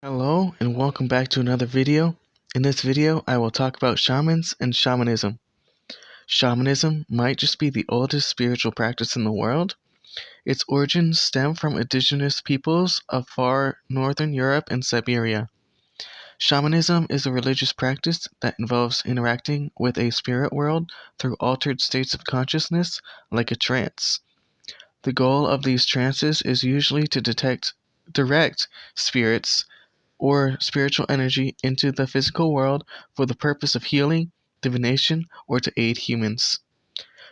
Hello and welcome back to another video. In this video, I will talk about shamans and shamanism. Shamanism might just be the oldest spiritual practice in the world. Its origins stem from indigenous peoples of far northern Europe and Siberia. Shamanism is a religious practice that involves interacting with a spirit world through altered states of consciousness, like a trance. The goal of these trances is usually to direct spirits or spiritual energy into the physical world for the purpose of healing, divination, or to aid humans.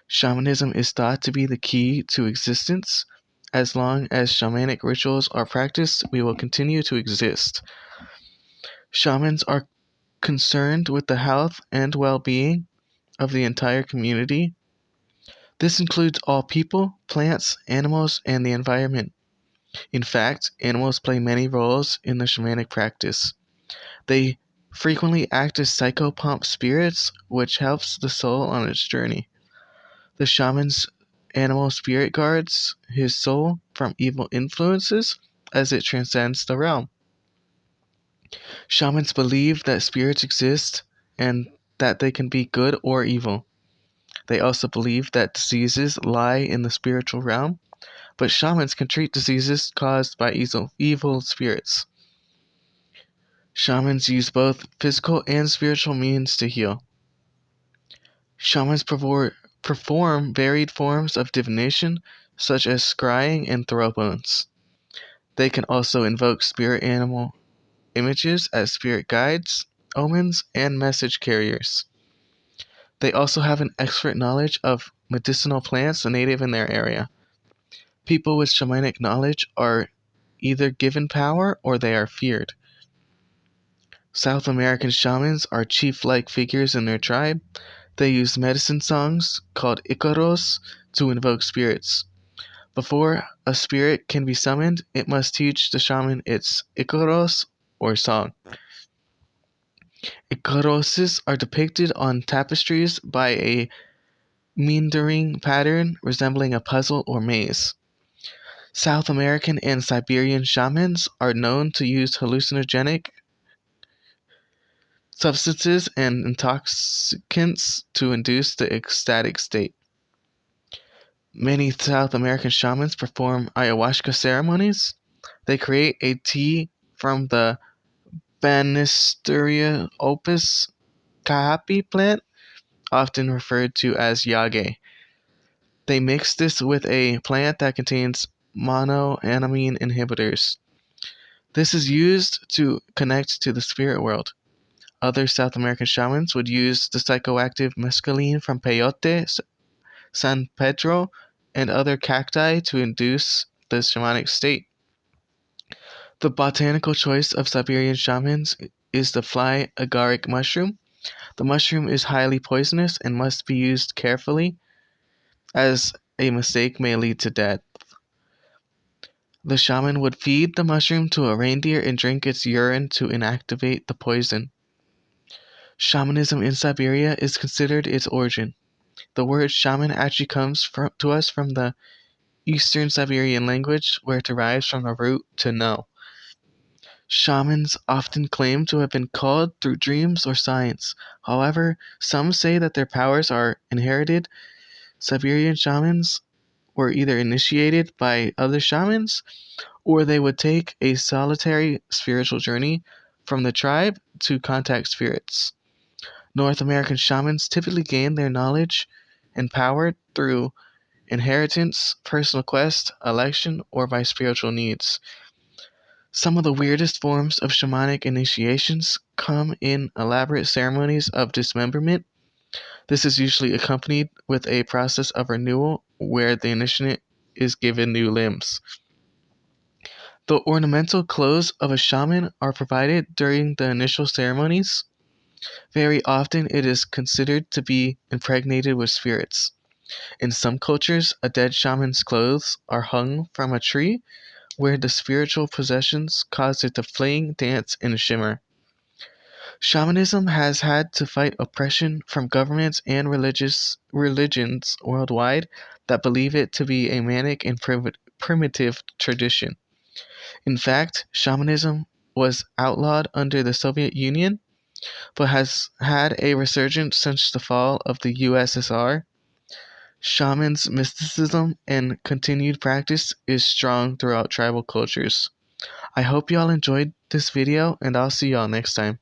Shamanism is thought to be the key to existence. As long as shamanic rituals are practiced, we will continue to exist. Shamans are concerned with the health and well being of the entire community. This includes all people, plants, animals, and the environment. In fact, animals play many roles in the shamanic practice. They frequently act as psychopomp spirits, which helps the soul on its journey. The shaman's animal spirit guards his soul from evil influences as it transcends the realm. Shamans believe that spirits exist and that they can be good or evil. They also believe that diseases lie in the spiritual realm, but shamans can treat diseases caused by evil spirits. Shamans use both physical and spiritual means to heal. Shamans perform varied forms of divination, such as scrying and throw bones. They can also invoke spirit animal images as spirit guides, omens, and message carriers. They also have an expert knowledge of medicinal plants native in their area. People with shamanic knowledge are either given power or they are feared. South American shamans are chief-like figures in their tribe. They use medicine songs, called icaros, to invoke spirits. Before a spirit can be summoned, it must teach the shaman its icaros, or song. Icaroses are depicted on tapestries by a meandering pattern resembling a puzzle or maze. South American and Siberian shamans are known to use hallucinogenic substances and intoxicants to induce the ecstatic state. Many South American shamans perform ayahuasca ceremonies. They create a tea from the Banisteria opus Kahapi plant, often referred to as yage. They mix this with a plant that contains monoamine inhibitors. This is used to connect to the spirit world. Other South American shamans would use the psychoactive mescaline from peyote, San Pedro, and other cacti to induce the shamanic state. The botanical choice of Siberian shamans is the fly agaric mushroom. The mushroom is highly poisonous and must be used carefully, as a mistake may lead to death. The shaman would feed the mushroom to a reindeer and drink its urine to inactivate the poison. Shamanism in Siberia is considered its origin. The word shaman actually comes to us from the Eastern Siberian language, where it derives from the root to know. Shamans often claim to have been called through dreams or signs. However, some say that their powers are inherited. Siberian shamans were either initiated by other shamans, or they would take a solitary spiritual journey from the tribe to contact spirits. North American shamans typically gain their knowledge and power through inheritance, personal quest, election, or by spiritual needs. Some of the weirdest forms of shamanic initiations come in elaborate ceremonies of dismemberment. This is usually accompanied with a process of renewal where the initiate is given new limbs. The ornamental clothes of a shaman are provided during the initial ceremonies. Very often it is considered to be impregnated with spirits. In some cultures, a dead shaman's clothes are hung from a tree where the spiritual possessions cause it to fling, dance, and shimmer. Shamanism has had to fight oppression from governments and religions worldwide that believe it to be a manic and primitive tradition. In fact, shamanism was outlawed under the Soviet Union, but has had a resurgence since the fall of the USSR. Shamans' mysticism and continued practice is strong throughout tribal cultures. I hope y'all enjoyed this video, and I'll see y'all next time.